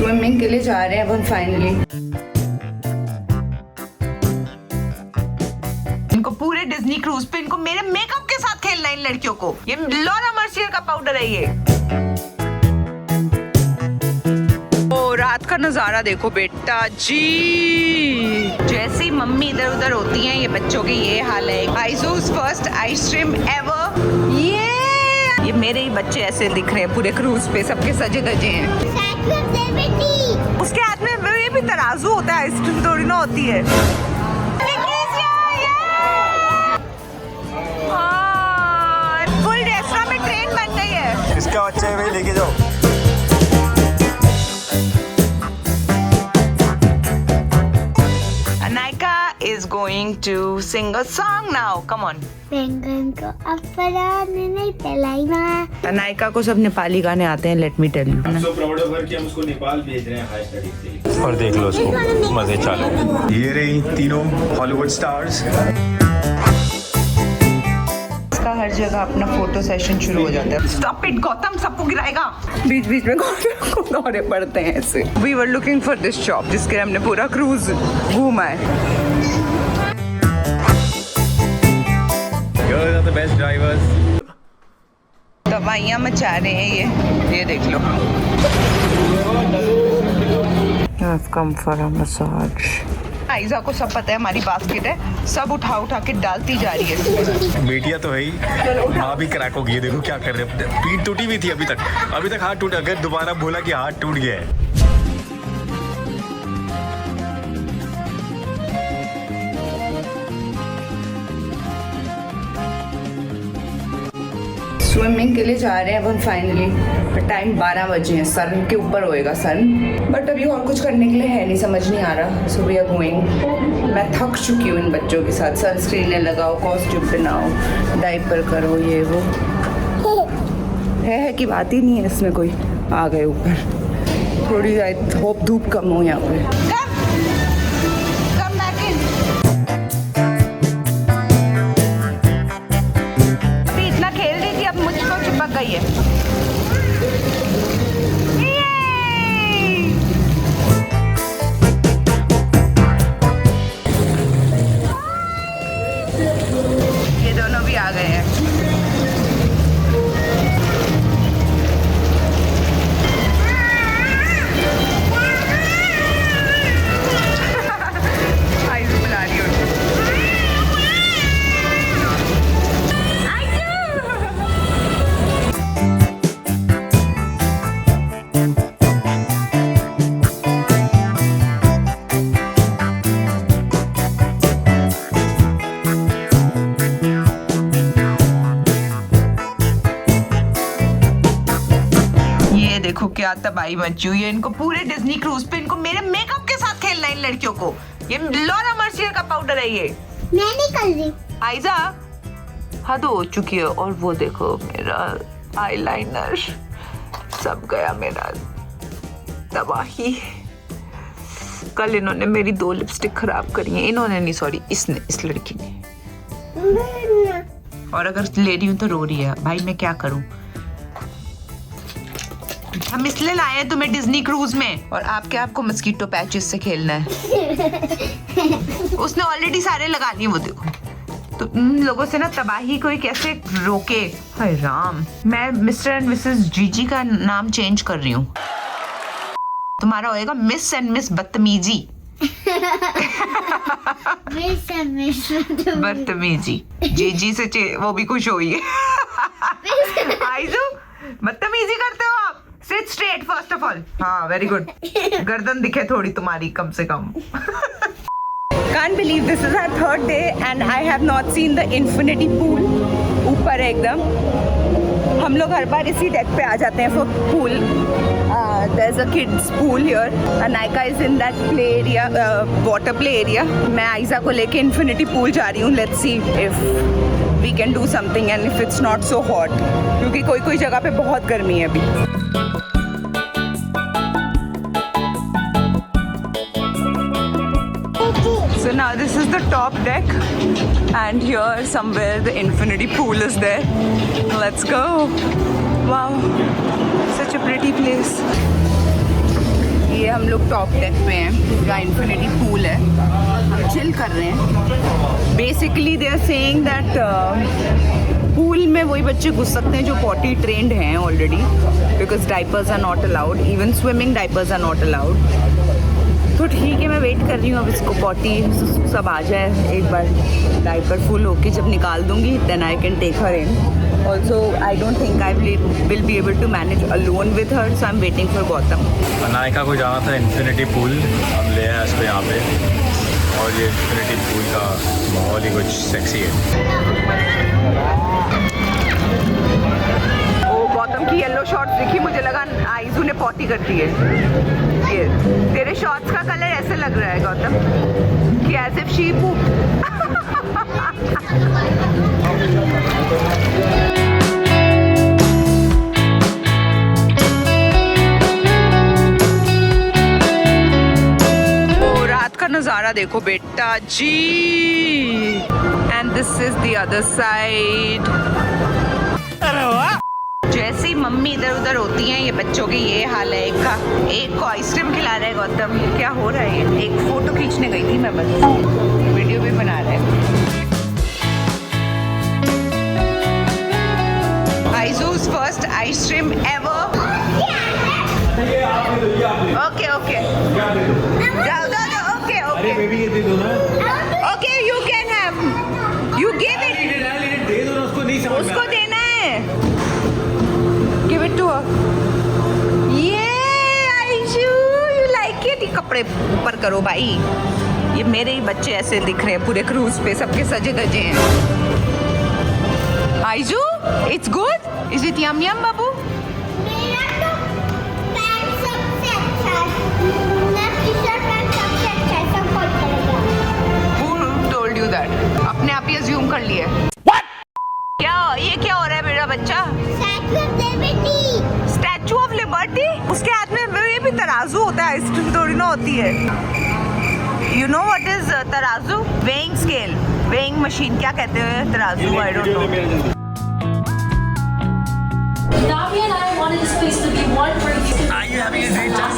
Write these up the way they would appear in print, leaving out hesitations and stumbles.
Swimming के लिए जा रहे हैं अब हम फाइनली। इनको पूरे डिज्नी क्रूज पे इनको मेरे मेकअप के साथ खेलना है इन लड़कियों को। ये लॉरा मर्सियर का पाउडर है ये। ओ रात का नजारा देखो बेटा जी। जैसी मम्मी इधर उधर होती हैं ये बच्चों के ये हाल है। आइजूस फर्स्ट आइसक्रीम एवर। ये मेरे ही बच्चे ऐसे दिख रहे हैं पूरे क्रूज पे, सबके सजे धजे हैं। उसके हाथ में ये भी तराजू होता है, आइसक्रीम थोड़ी ना होती है। फुल रेस्टोरेंट में ट्रेन बन गई है। इसका बच्चा है भाई, लेके जाओ। Anika is going to sing a song now. Come on. बैंगन को अपराने नहीं पहलाई अनायका को सब नेपाली गाने आते हैं, लेट मी टेल यू। हम सो प्राउड ऑफ हर कि हम उसको नेपाल भेज रहे हैं हाई स्टडी के लिए। और देख लो उसको, मजे चालू। ये रही तीनों हॉलीवुड स्टार्स। इसका हर जगह अपना फोटो सेशन शुरू हो जाता है। स्टॉप इट गौतम, सबको गिराएगा। बीच बीच में गौतम को दौरे पड़ते हैं ऐसे। We were looking for this shop जिसके हमने पूरा क्रूज घूमा है। Girls are the best drivers. दवाइयाँ मचा रहे हैं ये देख लो। I've come for a massage. आइजा को सब पता है हमारी बास्केट है, सब उठा उठा के डालती जा रही है। बेटियां तो है ही, माँ भी क्रैक हो गई है। देखो क्या कर रहे हैं, पीठ टूटी हुई थी अभी तक हाथ टूट। अगर दोबारा बोला कि हाथ टूट गया है। स्विमिंग के लिए जा रहे हैं अब हम फाइनली। टाइम 12 बजे हैं, सन के ऊपर होएगा सन, बट अभी और कुछ करने के लिए है नहीं, समझ नहीं आ रहा। So we are going. मैं थक चुकी हूँ इन बच्चों के साथ। सनस्क्रीन लगाओ, कॉस्ट्यूम पहनाओ, डाइपर करो, ये वो है कि बात ही नहीं है इसमें कोई। आ गए ऊपर, थोड़ी होप धूप कम हो यहाँ पे। गई है। ये दोनों भी आ गए हैं। आइज़ बुला रही हूँ। देखो क्या तबाही मची हुई है। इनको पूरे डिज्नी क्रूज पे इनको मेरे मेकअप के साथ खेलना है इन लड़कियों को। ये लॉरा मर्सियर का पाउडर है ये। मैं नहीं कर रही। आइजा हद हो चुकी है। और वो देखो मेरा आईलाइनर सब गया, मेरा तबाही। कल इन्होंने मेरी 2 लिपस्टिक खराब करी है। इन्होंने नहीं, सॉरी इसने, इस लड़की ने। और अगर ले रही हूँ तो रो रही है। भाई मैं क्या करूँ। हम इसलिए लाए हैं तुम्हें डिज्नी क्रूज में, और आपको मस्कीटो पैचेस से खेलना है। उसने ऑलरेडी सारे लगा लिए, वो देखो। तो इन लोगों से ना तबाही कोई कैसे रोके। हाय राम। मैं मिस्टर एंड मिसेस जीजी का नाम चेंज कर रही हूँ। तुम्हारा होएगा मिस एंड मिस बदतमीजी। बदतमीजी। जीजी से वो भी खुश हुई है। आइजू बदतमीजी करते हो आप। Sit straight first of all. हाँ, very good. गर्दन दिखे थोड़ी तुम्हारी कम से कम। Can't believe this is our 3rd day and I have not seen the infinity pool. ऊपर है एकदम। हम लोग हर बार इसी डेक पे आ जाते हैं for pool. There's a kids pool here. Anika is in that play area, water play area. मैं आइजा को लेके infinity pool जा रही हूँ. Let's see if we can do something and if it's not so hot. क्योंकि कोई जगह पे बहुत गर्मी है अभी। So now this is the top deck and here somewhere the infinity pool is there. Let's go. Wow, such a pretty place. हम लोग टॉप डेक पे हैं, जहाँ इन्फिनिटी पूल है, हम चिल कर रहे हैं। Basically they are saying that pool में वही बच्चे घुस सकते हैं जो पॉटी ट्रेंड हैं already, because diapers are not allowed, even swimming diapers are not allowed. तो ठीक है, मैं वेट कर रही हूँ अब इसको पॉटी सब आ जाए, एक बार डाइपर फुल होके जब निकाल दूँगी then I can take her in. Also, I don't think I will be able to manage alone with her, so I'm waiting for Gautam. Anaika को जाना था इन्फिनिटी पूल, हम ले आए इसको यहाँ पे, और ये इन्फिनिटी पूल का माहौल ही कुछ सेक्सी है। ओ गौतम की येलो शॉर्ट्स दिखी, मुझे लगा आइजू ने पॉटी कर दी है। ये तेरे शॉर्ट्स का कलर ऐसे लग रहा है गौतम कि एज इफ शी नजारा देखो बेटा जी, and this is the other side. जैसे ही मम्मी इधर उधर होती हैं ये बच्चों के ये हाल है। एक को आइसक्रीम खिला रहे हैं गौतम, क्या हो रहा है ये? एक फोटो खींचने गई थी मैं, बस वीडियो भी बना रहे हैं। आइजू's first ice cream ever. Okay, okay. जाओ जाओ जाओ, okay, okay. अरे बेबी ये दे दो ना। Okay, you can have. You give it. दे दो ना उसको, नहीं समझ में उसको देना है। Give it to her. Yeah, आइजू, you like it? कपड़े ऊपर करो भाई। ये मेरे ही बच्चे ऐसे दिख रहे हैं पूरे क्रूज पे, सबके सजे धजे हैं। आइजू, it's good? Is it yum yum, बाबू? मेरा तो पैंट सबसे अच्छा है, मेरा टी-शर्ट पैंट सबसे अच्छा है, सब कोई करेगा। Who told you that? अपने आप ही assume कर लिए। क्या ये क्या हो रहा है मेरा बच्चा? Statue of Liberty. Statue of liberty? उसके हाथ में ये भी तराजू होता है, आइसक्रीम थोड़ी ना होती है। You know what is तराजू? Weighing scale, weighing machine, क्या कहते हैं तराजू? I don't know. Navi and I wanted this place to be one for you. Are you having a great time?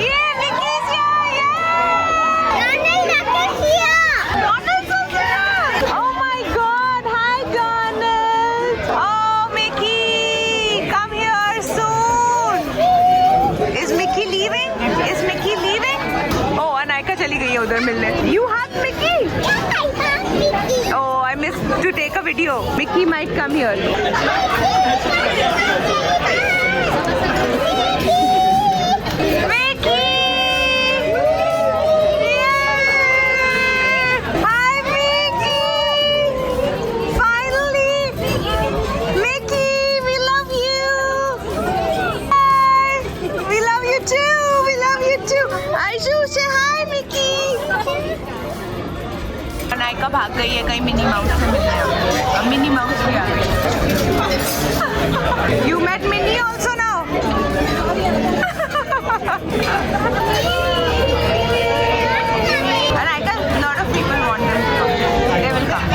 Yeah, Mickey's here, yeah! Donald Duck is here. Donald's is here! Oh my God! Hi, Donald! Oh, Mickey! Come here soon! Is Mickey leaving? Is Mickey leaving? Oh, Anaika चली गई है उधर मिलने. You hug Mickey? I have Mickey. Oh, I missed to take a video. Mickey might come here. Mickey! Yeah! Hi, Mickey! Finally! Mickey, we love you! Hi! We love you too! We love you too! Aishu, say hi, Mickey! Anaika भाग गई है कहीं Minnie Mouse से मिलने। अब Minnie Mouse भी आ गई। You met Minnie also now? Anaika, lot of people want them. They will come.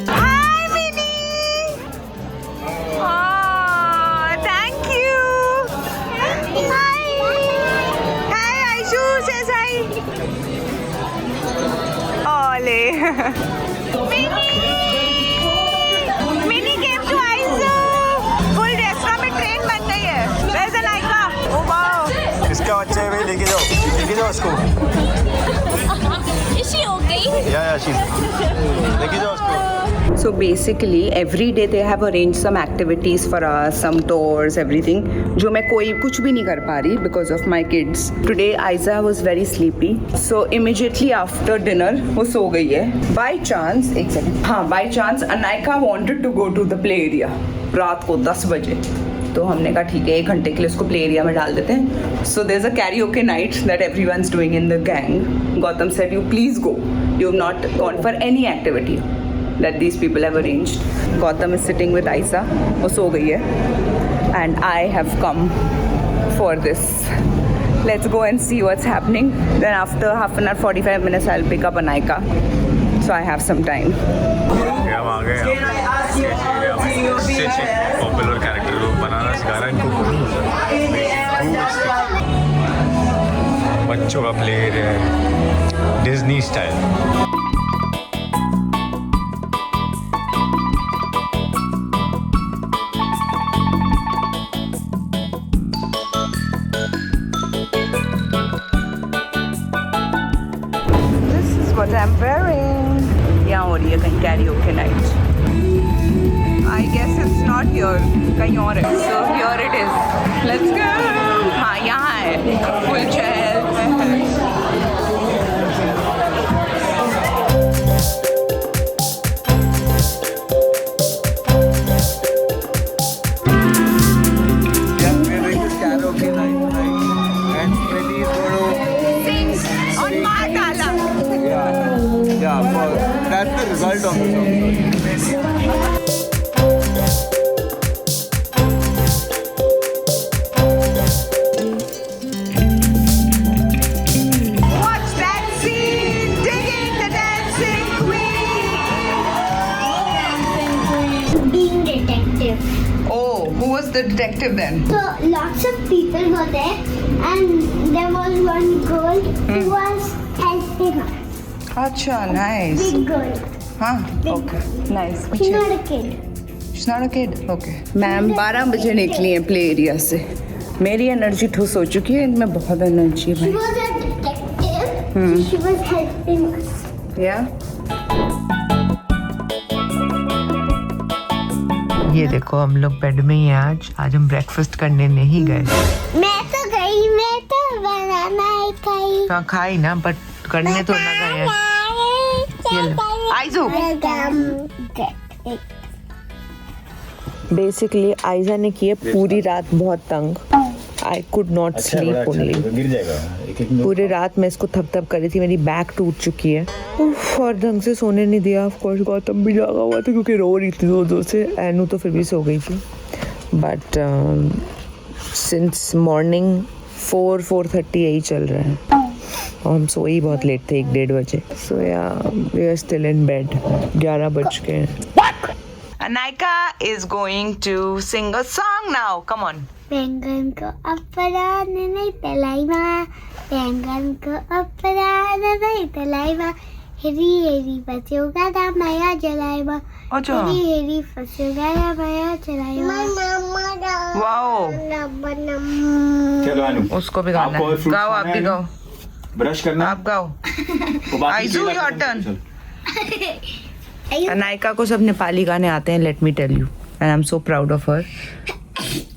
Hi, Minnie. Oh, thank you. Hi. Hi, Aishu says hi. Ole. Minnie came to Aishu. Full restaurant में train बन गई है. Where's Anaika? Oh wow. इसका बच्चा है भाई, लेके जाओ उसको। Is she okay? या लेके जाओ उसको। So basically every day they have arranged some activities for us, some tours, everything, जो मैं कुछ भी नहीं कर पा रही because of my kids. Today Aiza was very sleepy, so immediately after dinner वो सो गई है. By chance, एक second, हाँ, by chance Anaika wanted to go to the play area रात को 10 बजे. तो हमने कहा ठीक है 1 घंटे के लिए उसको प्ले एरिया में डाल देते हैं. So there is a karaoke night that everyone is doing in the gang. Gautam said you please go, you have not gone for any activity. that these people have arranged. Gautam is sitting with Aisa. वो सो गई है. And I have come for this. Let's go and see what's happening. Then after half an hour, 45 minutes, I'll pick up Anaika. So I have some time. हम आ गए popular character को बनाना सिखा रहा है इनको. बच्चों का प्ले एरिया है Disney style. This is what I'm wearing. यहाँ हो रही है कहीं karaoke night. I guess it's not here. कहीं और है. So here it is. Let's go. हाँ यहाँ है. Full chairs है. On Matala. That's the result of the song. Watch that scene. Digging the dancing queen. Being detective. Oh, who was the detective then? So lots of people were there, and there was one girl who was helping us. Acha, nice. Big girl. Huh? Okay. Nice. She's not a kid. She's not a kid. Okay. Ma'am 12 बजे निकली हैं play area से. मेरी energy ठुस हो चुकी है. इनमें बहुत एनर्जी है She भाई. was a detective. So she was helping us. Yeah. ये देखो हम लोग बेड में ही हैं आज हम ब्रेकफास्ट करने नहीं गए. मैं तो बनाना ही खाई. हाँ खाई ना बट करने तो ना गए हैं. ये लो. आइजो. बेसिकली आइजा ने की है पूरी रात बहुत तंग. I could not sleep only. गिर जाएगा पूरी रात मैं इसको थप थप करी थी. मेरी बैक टूट चुकी है. उफ, और ढंग से सोने नहीं दिया. ऑफ कोर्स गौतम भी जागा हुआ था क्योंकि रो रही थी दो से. एनू तो फिर भी सो गई थी. बट सिंस मॉर्निंग 4:30 यही चल रहा है. और हम सोए ही बहुत लेट थे 1-1:30 बजे. सो या we are still in bed. 11 बज गए. Anaika is going to sing a song now. Come on. बैंगन को अपराध नहीं तलाई माँ. बैंगन को अपराध नहीं तलाई माँ. हेरी हेरी बच्चों का दाम नया जलाई माँ. अच्छा. हेरी हेरी बच्चों का दाम नया जलाई माँ. वाओ. चलो अनु उसको भी गाना है. गाओ आप भी गाओ. ब्रश करना. आप गाओ. वो बाकी आइजू चीज़ें योर खत्म टर्न. चल. अनाइका को सब नेपाली गाने आते हैं. Let me tell you. And I am so proud of her.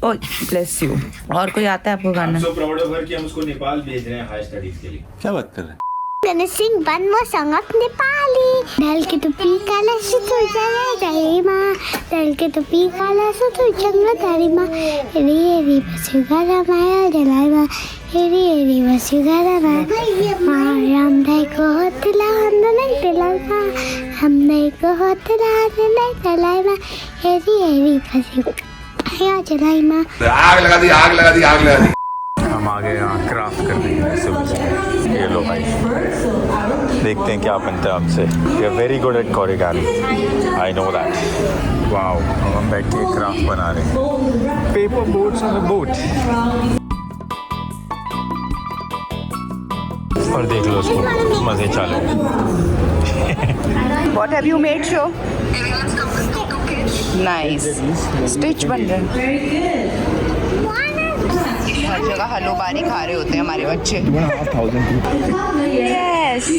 Oh bless you. और कोई आता है आपको गाना? सो प्राउड ऑफ हर कि हम उसको नेपाल भेज रहे हैं हाई स्टडीज के लिए. क्या बात कर रहे हैं? मैंने सिंह बन वो संगत नेपाली. ढल के तो पी काला से तू चले जाए माँ. ढल के तो पी काला से तू चंगा तारी माँ. हेरी हेरी बच्चों का दाम नया जलाई माँ. हेरी हेरी बच्चों का दाम माँ. रामदाई को होतला हमने नहीं तलाई माँ. हमने को होतला नहीं तलाई माँ. हेरी हेरी बच्चों नया जलाई माँ. आग लगा दी. हम आ गए यहाँ क्राफ्ट करने के लिए सुबह से. ये लो भाई देखते हैं क्या बनता है आपसे. You are very good at choreography. I know that. Wow. हम बैठ के क्राफ्ट बना रहे हैं. Paper boats on the boat. और देख लो उसको मजे चालू. What have you made, Sho? Nice. Stitch बन रहा है. हर जगह हलो बारी खा रहे होते हैं हमारे बच्चे. Yes.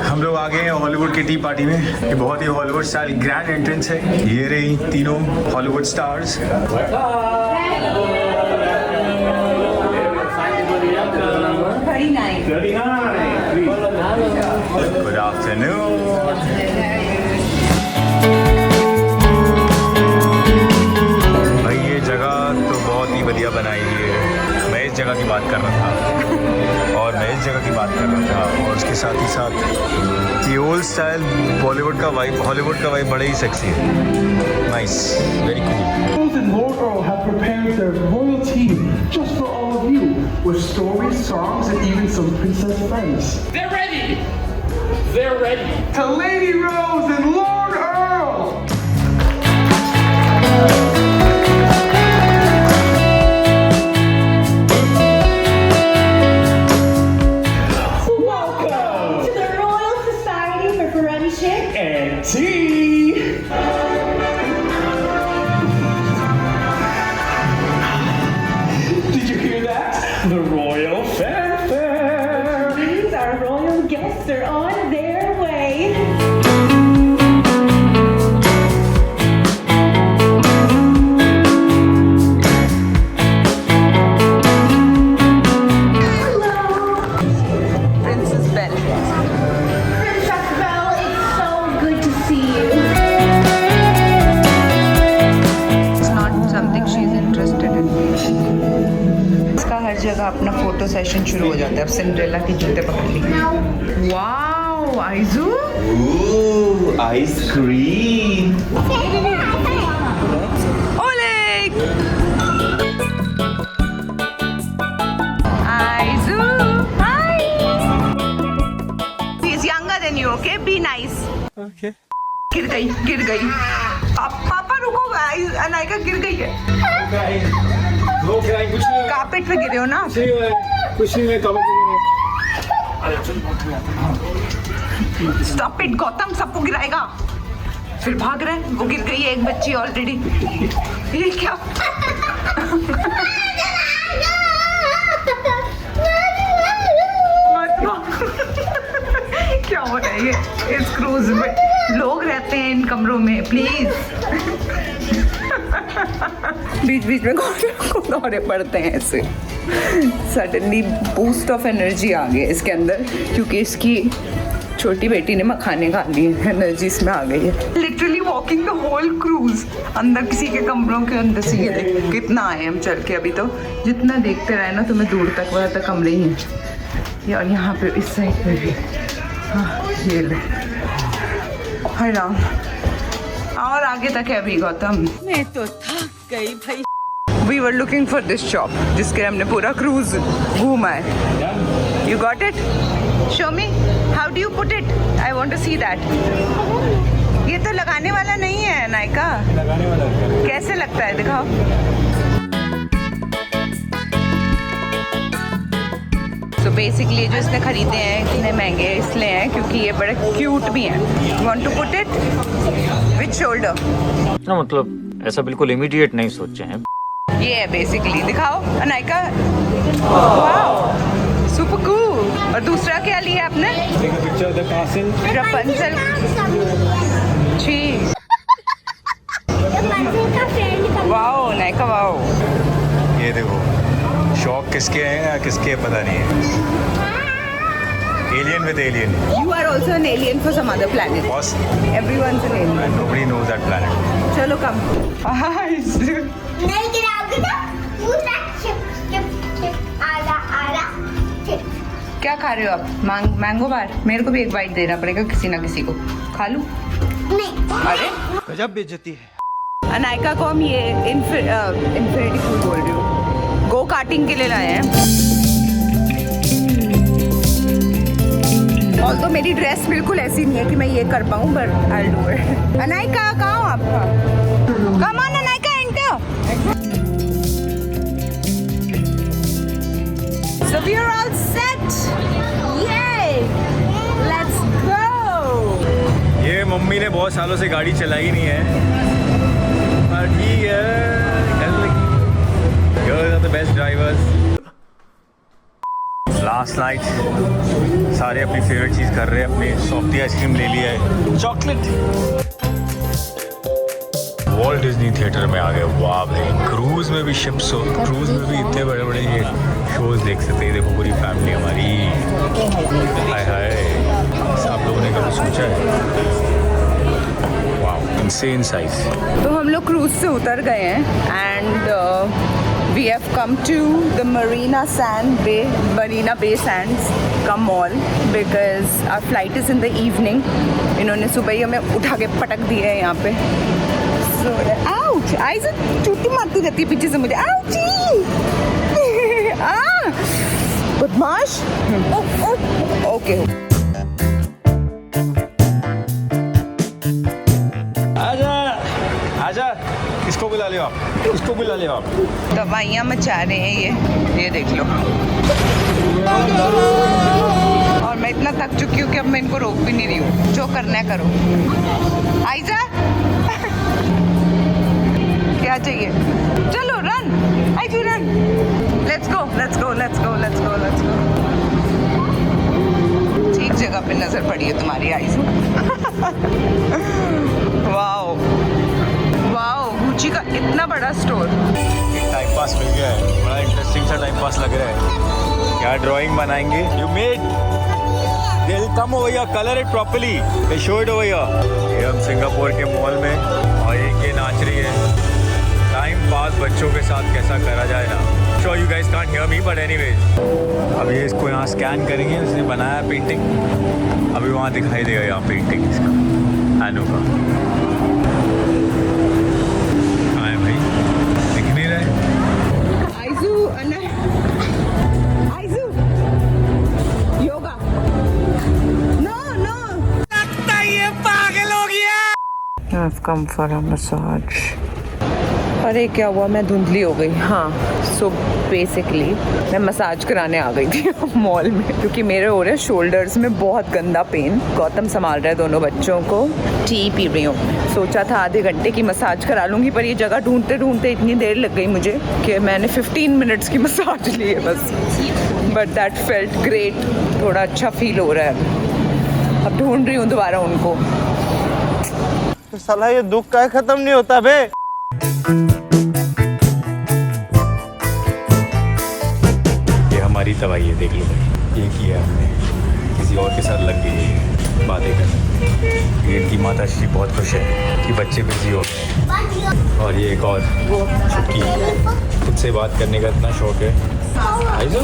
हम लोग आ गए हैं हॉलीवुड की टी पार्टी में. ये बहुत ही हॉलीवुड स्टाइल ग्रैंड एंट्रेंस है. ये रही तीनों Hollywood stars. Very nice. Good afternoon. भाई ये जगह तो बहुत ही बढ़िया बनाई हुई है. मैं इस जगह की बात कर रहा था और उसके साथ ही साथ ये ओल्ड स्टाइल बॉलीवुड का वाइब, हॉलीवुड का वाइब बड़ा ही सेक्सी है. Nice, very cool. Rose and Lord Earl have prepared their royal team just for all of you, with stories, songs, and even some princess friends. They're ready! They're ready! To Lady Rose and Lord Earl! Welcome To the Royal Society for Friendship. and tea! Did you hear that? The royal fanfare! These our royal guests are on their way. Princess Belle. Princess Belle, it's so good to see you. It's not something she's interested in. इसका हर जगह अपना photo session शुरू हो जाता है. अब Cinderella के जूते पकड़ लिए. Wow, आइजू. Ooh, ice cream. Oleg. Aizu. Hi. He's younger than you, okay? Be nice. Okay. गिर गई. पापा रुको, अनायका गिर गई है. No crying, कुछ नहीं कार्पेट पे गिरे हो ना? कुछ नहीं मैं कवर Stop it, गौतम सबको गिराएगा. फिर भाग रहे हैं. वो गिर गई है एक बच्ची ऑलरेडी. ये क्या? क्या हो रहा है ये इस क्रूज में? लोग रहते हैं इन कमरों में, प्लीज. बीच बीच में दौरे पड़ते हैं ऐसे. सडनली बूस्ट ऑफ एनर्जी आ गई इसके अंदर, क्योंकि इसकी छोटी बेटी ने मखाने खा लिए. एनर्जी इसमें आ गई है. Literally walking the whole cruise. अंदर किसी के कमरों के अंदर से ये देख कितना आए हम चल के. अभी तो जितना देखते रहे ना तुम्हें दूर तक वहाँ तक कमरे ही हैं. और यहाँ पे इस साइड पे भी. हाँ ये ले. हाय राम. और आगे तक है अभी गौतम. मैं तो थक गई भाई. We were looking for this shop जिसके हमने पूरा क्रूज घूमा है. You got it? Show me. How do you put it? I want to see that. ये तो लगाने वाला नहीं है नायका. लगाने वाला कैसे लगता है दिखाओ. तो बेसिकली जो इसने खरीदे हैं इतने महंगे इसलिए हैं क्योंकि ये बड़े क्यूट भी हैं. You want to put it? Which shoulder? ना मतलब ऐसा बिल्कुल इमीडिएट नहीं सोचे हैं. ये है बेसिकली. दिखाओ अनायका. Wow super cool. और दूसरा क्या लिया आपने? रपंजल. छी. Wow Nykaa wow. ये देखो शौक किसके हैं या किसके पता नहीं है. Alien with alien. You are also an alien for some other planet. Boss, Everyone's an alien. nobody knows that planet. चलो कम. नहीं गिराओगे तो पूरा चिप आधा चिप. क्या खा रहे हो आप? मैंगो बार. मेरे को भी एक बाइट देना पड़ेगा किसी ना किसी को. खा लूं? नहीं. अरे गजब बेइज्जती है. अनायका को हम ये इन्फिनिटी पूल बोल रही हूँ, गो कार्टिंग के लिए लाए हैं. और तो मेरी ड्रेस बिल्कुल ऐसी नहीं है कि मैं ये कर पाऊँ, but I do it. Anaika कहाँ हो आप? Come on Anaika, enter. So we are all set. Yay! Let's go. ये मम्मी ने बहुत सालों से गाड़ी चलाई नहीं है, पर ठीक है. Girls are the best drivers. Last night सारे अपनी फेवरेट चीज़ कर रहे हैं. अपनी सॉफ्टी आइसक्रीम ले लिया है, चॉकलेट. वॉल्ट डिज्नी थिएटर में आ गए. वाह भाई, क्रूज में भी शिप्स हो, क्रूज में भी इतने बड़े बड़े ये शोज देख सकते हैं. देखो पूरी फैमिली हमारी. हाय हाय, आप लोगों ने कभी सोचा है? वाह, इनसेन साइज. तो हम लोग क्रूज से उतर गए हैं and We have come to the Marina Bay Sands का mall because our flight is in the evening. इन्होंने सुबह ही हमें उठा के पटक दिया है यहाँ पे. So, ouch! आइज़ा चुट्टी मारती रहती है पीछे से मुझे. Ouchie! बदमाश. Okay. आजा, किसको बुला लियो आप? किसको बुला लियो आप? दवाइयाँ मचा रहे हैं ये देख लो. और मैं इतना थक चुकी हूँ कि अब मैं इनको रोक भी नहीं रही हूँ. जो करना है करो. आइजा क्या चाहिए? चलो रन. आइजू रन. Let's go. ठीक जगह पे नजर पड़ी है तुम्हारी आइजू. वाओ गुची का इतना बड़ा स्टोर. टाइम पास मिल गया है. बड़ा इंटरेस्टिंग सा टाइम पास लग रहा है. क्या ड्राइंग बनाएंगे? You made. They'll come over here, color it properly. They show it over here. ये हम सिंगापुर के मॉल में और ये नाच रही है. टाइम पास बच्चों के साथ कैसा करा जाए ना. Sure you guys can't hear me, but anyways. अभी इसको यहाँ स्कैन करेंगे. उसने बनाया पेंटिंग. अभी वहाँ दिखाई देगा यहाँ पेंटिंग इसका. आनू का. आए भाई दिख नहीं रहे. आइजू yoga. I've come for a massage. अरे क्या हुआ, मैं धुंधली हो गई. हाँ, सो बेसिकली मैं मसाज कराने आ गई थी मॉल में क्योंकि मेरे हो रहे शोल्डर्स में बहुत गंदा पेन. गौतम संभाल रहा है दोनों बच्चों को. टी पी रही हूँ. सोचा था आधे घंटे की मसाज करा लूँगी पर ये जगह ढूंढते ढूंढते इतनी देर लग गई मुझे कि मैंने 15 मिनट्स की मसाज ली है बस. But that felt great. थोड़ा अच्छा फील हो रहा है. अब ढूंढ रही हूँ दोबारा उनको. तो साला ये दुख का खत्म नहीं होता बे. ये हमारी दवाई है, देख लो भाई. ये किया हमने. किसी और के साथ लग गई है बातें करने. ये इनकी माता श्री बहुत खुश है कि बच्चे बिजी हो गए. और ये एक और छुटकी. खुद से बात करने का इतना शौक है. आइज़ा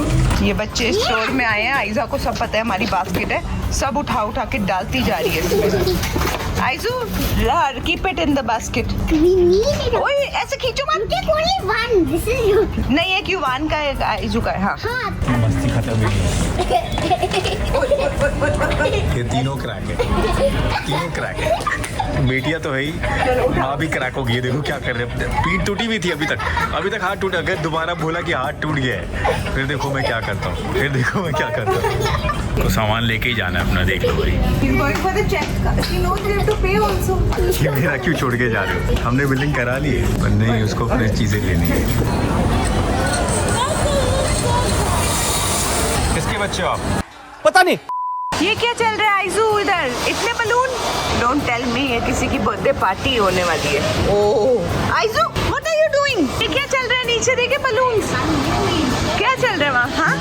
ये बच्चे स्टोर में आए हैं. आइज़ा को सब पता है हमारी बास्केट है. सब उठा के डालती जा रही है इसमें. Aizu keep it in the basket. ओए ऐसे खींचो मत. नहीं है क्यूवान का है, आइज़ू का है. हाँ मस्ती खत्म ही नहीं. ये तीनों क्रैक है. बेटियां तो है ही. माँ भी क्रैक होगी. देखो क्या कर रहे हैं. पीठ टूटी हुई थी अभी तक हाथ टूटा. अगर दोबारा बोला कि हाथ टूट गया है फिर देखो मैं क्या करता हूँ. तो सामान लेके ही जाना है अपना. देख लो भाई. ये मेरा क्यों छोड़ के जा रहे हो? हमने बिल्डिंग करा ली है पर नहीं, उसको फ्रेश चीजें लेनी है. किसके बच्चे हो आप? पता नहीं. ये क्या चल रहा है आइज़ू इधर? इतने बलून. डोंट टेल मी ये किसी की बर्थडे पार्टी होने वाली है. ओह आइज़ू व्हाट आर यू डूइंग? ये क्या चल रहा है नीचे? देखे बलून क्या चल रहा है वहाँ. हाँ